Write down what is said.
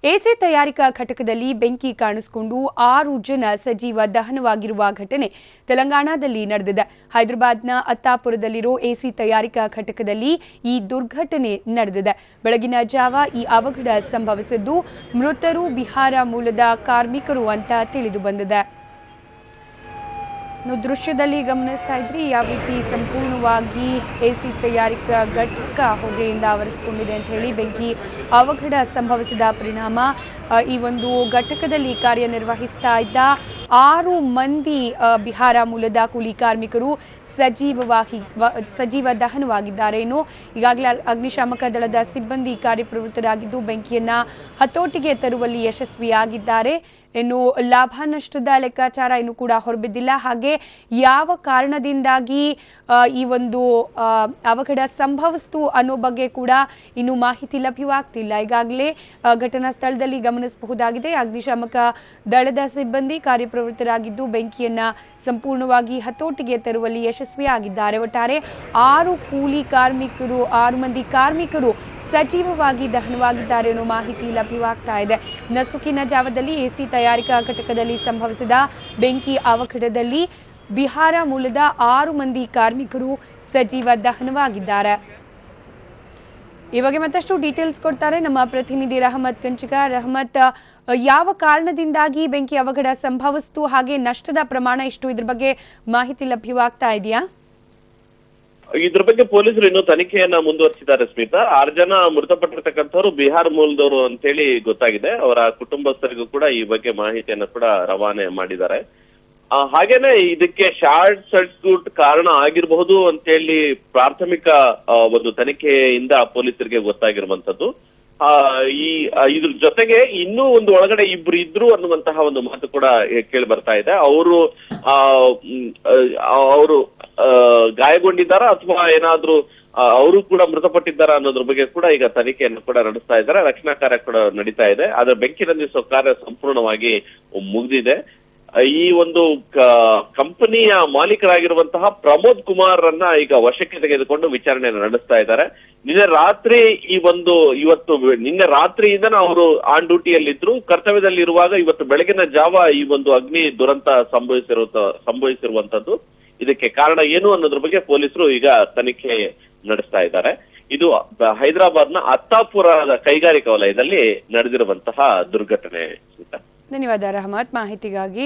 AC ತಯಾರಿಕಾ ಘಟಕದಲ್ಲಿ ಬೆಂಕಿ ಕಾಣಿಸಿಕೊಂಡು 6 ಜನ ಸಜೀವ ದಹನವಾಗಿರುವ ಘಟನೆ ತೆಲಂಗಾಣದಲ್ಲಿ ನಡೆದಿದೆ. ಹೈದರಾಬಾದ್ನ ಅತ್ತಾಪುರದಲ್ಲಿರೋ ಎಸಿ ತಯಾರಿಕಾ ಘಟಕದಲ್ಲಿ ಈ ದುರ್ಘಟನೆ ನಡೆದಿದೆ. ಬೆಳಗಿನ ಜಾವ ಈ ಅವಘಡ ಸಂಭವಿಸಿದ್ದು ಮೃತರು ಬಿಹಾರ ಮೂಲದ ಕಾರ್ಮಿಕರು ಅಂತ ತಿಳಿದು ಬಂದಿದೆ. ದೃಶ್ಯದಲ್ಲಿ ಗಮನಿಸ್ತಾ ಇದ್ರಿ ಯಾವ ರೀತಿ ಸಂಪೂರ್ಣವಾಗಿ ಎಸಿ ತಯಾರಿಕಾ ಘಟಕ ಹೊಗೆಯಿಂದ ಆವರಿಸಿಕೊಂಡಿದೆ ಅಂತ ಹೇಳಿ. ಬೆಂಕಿ ಅವಘಡ ಸಂಭವಿಸಿದ ಪರಿಣಾಮ ಈ ಒಂದು ಘಟಕದಲ್ಲಿ ಕಾರ್ಯನಿರ್ವಹಿಸ್ತಾ ಇದ್ದ 6 ಮಂದಿ ಬಿಹಾರ ಮೂಲದ ಕೂಲಿ ಕಾರ್ಮಿಕರು ಸಜೀವ ದಹನವಾಗಿದ್ದಾರೆ. ಇನ್ನು ಈಗಾಗಲೇ ಅಗ್ನಿಶಾಮಕ ದಳದ ಸಿಬ್ಬಂದಿ ಕಾರ್ಯಪ್ರವೃತ್ತರಾಗಿದ್ದು ಬೆಂಕಿಯನ್ನ ಹತೋಟಿಗೆ ತರುವಲ್ಲಿ ಯಶಸ್ವಿಯಾಗಿದ್ದಾರೆ. ಇನ್ನು ಲಾಭ ನಷ್ಟದ ಲೆಕ್ಕಾಚಾರ ಇನ್ನೂ ಕೂಡ ಹೊರಬಿದ್ದಿಲ್ಲ. ಹಾಗೆ ಯಾವ ಕಾರಣದಿಂದಾಗಿ ಈ ಒಂದು ಅವಘಡ ಸಂಭವಿಸಿತು ಅನ್ನೋ ಬಗ್ಗೆ ಕೂಡ ಇನ್ನೂ ಮಾಹಿತಿ ಲಭ್ಯವಾಗ್ತಿಲ್ಲ. ಈಗಾಗಲೇ ಘಟನಾ ಸ್ಥಳದಲ್ಲಿ ಗಮನಿಸಬಹುದಾಗಿದೆ ಅಗ್ನಿಶಾಮಕ ದಳದ ಸಿಬ್ಬಂದಿ ಕಾರ್ಯಪ್ರವೃತ್ತರಾಗಿದ್ದು ಬೆಂಕಿಯನ್ನ ಸಂಪೂರ್ಣವಾಗಿ ಹತೋಟಿಗೆ ತರುವಲ್ಲಿ ಯಶಸ್ವಿಯಾಗಿದ್ದಾರೆ. ಒಟ್ಟಾರೆ 6 ಮಂದಿ ಕಾರ್ಮಿಕರು ಸಜೀವವಾಗಿ ದಹನವಾಗಿದ್ದಾರೆ ಅನ್ನೋ ಮಾಹಿತಿ ಲಭ್ಯವಾಗ್ತಾ ಇದೆ. ನಸುಕಿನ ಜಾವದಲ್ಲಿ ಎಸಿ ತಯಾರಿಕಾ ಘಟಕದಲ್ಲಿ ಸಂಭವಿಸಿದ ಬೆಂಕಿ ಅವಘಡದಲ್ಲಿ ಬಿಹಾರ ಮೂಲದ 6 ಮಂದಿ ಕಾರ್ಮಿಕರು ಸಜೀವ ದಹನವಾಗಿದ್ದಾರೆ. ಈ ಬಗ್ಗೆ ಮತ್ತಷ್ಟು ಡೀಟೇಲ್ಸ್ ಕೊಡ್ತಾರೆ ನಮ್ಮ ಪ್ರತಿನಿಧಿ ರಹಮತ್ ಕಂಚಿಕ. ರಹಮತ್, ಯಾವ ಕಾರಣದಿಂದಾಗಿ ಬೆಂಕಿ ಅವಘಡ ಸಂಭವಿಸಿತು, ಹಾಗೆ ನಷ್ಟದ ಪ್ರಮಾಣ ಎಷ್ಟು, ಇದ್ರ ಬಗ್ಗೆ ಮಾಹಿತಿ ಲಭ್ಯವಾಗ್ತಾ ಇದೆಯಾ? ಇದ್ರ ಬಗ್ಗೆ ಪೊಲೀಸರು ಇನ್ನು ತನಿಖೆಯನ್ನ ಮುಂದುವರಿಸಿದ್ದಾರೆ ಸ್ಮಿತಾ. 6 ಜನ ಮೃತಪಟ್ಟಿರ್ತಕ್ಕಂಥವ್ರು ಬಿಹಾರ ಮೂಲದವರು ಅಂತೇಳಿ ಗೊತ್ತಾಗಿದೆ. ಅವರ ಕುಟುಂಬಸ್ಥರಿಗೂ ಕೂಡ ಈ ಬಗ್ಗೆ ಮಾಹಿತಿಯನ್ನ ಕೂಡ ರವಾನೆ ಮಾಡಿದ್ದಾರೆ. ಹಾಗೇನೆ ಇದಕ್ಕೆ ಶಾರ್ಟ್ ಸರ್ಕ್ಯೂಟ್ ಕಾರಣ ಆಗಿರಬಹುದು ಅಂತೇಳಿ ಪ್ರಾಥಮಿಕ ಒಂದು ತನಿಖೆಯಿಂದ ಪೊಲೀಸರಿಗೆ ಗೊತ್ತಾಗಿರುವಂತದ್ದು. ಇದ್ರ ಜೊತೆಗೆ ಇನ್ನೂ ಒಂದು ಒಳಗಡೆ ಇಬ್ರು ಇದ್ರು ಅನ್ನುವಂತಹ ಒಂದು ಮಾತು ಕೂಡ ಕೇಳಿ ಬರ್ತಾ ಇದೆ. ಅವರು ಗಾಯಗೊಂಡಿದ್ದಾರಾ ಅಥವಾ ಏನಾದ್ರೂ ಅವರು ಕೂಡ ಮೃತಪಟ್ಟಿದ್ದಾರಾ ಅನ್ನೋದ್ರ ಬಗ್ಗೆ ಕೂಡ ಈಗ ತನಿಖೆಯನ್ನು ಕೂಡ ನಡೆಸ್ತಾ ಇದ್ದಾರೆ. ರಕ್ಷಣಾ ಕಾರ್ಯ ಕೂಡ ನಡೀತಾ ಇದೆ. ಆದ್ರೆ ಬೆಂಕಿ ನಂದಿಸುವ ಕಾರ್ಯ ಸಂಪೂರ್ಣವಾಗಿ ಮುಗಿದಿದೆ. ಈ ಒಂದು ಕಂಪನಿಯ ಮಾಲೀಕರಾಗಿರುವಂತಹ ಪ್ರಮೋದ್ ಕುಮಾರ್ ರನ್ನ ಈಗ ವಶಕ್ಕೆ ತೆಗೆದುಕೊಂಡು ವಿಚಾರಣೆಯನ್ನು ನಡೆಸ್ತಾ ಇದ್ದಾರೆ. ನಿನ್ನೆ ರಾತ್ರಿಯಿಂದ ಅವರು ಆನ್ ಡ್ಯೂಟಿಯಲ್ಲಿದ್ರು. ಕರ್ತವ್ಯದಲ್ಲಿರುವಾಗ ಇವತ್ತು ಬೆಳಗಿನ ಜಾವ ಈ ಒಂದು ಅಗ್ನಿ ದುರಂತ ಸಂಭವಿಸಿರುವಂತದ್ದು. ಇದಕ್ಕೆ ಕಾರಣ ಏನು ಅನ್ನೋದ್ರ ಬಗ್ಗೆ ಪೊಲೀಸರು ಈಗ ತನಿಖೆ ನಡೆಸ್ತಾ ಇದ್ದಾರೆ. ಇದು ಹೈದರಾಬಾದ್ನ ಅತ್ತಾಪುರದ ಕೈಗಾರಿಕಾ ವಲಯದಲ್ಲಿ ನಡೆದಿರುವಂತಹ ದುರ್ಘಟನೆ. ಧನ್ಯವಾದ ರಹಮತ್ ಮಾಹಿತಿಗಾಗಿ.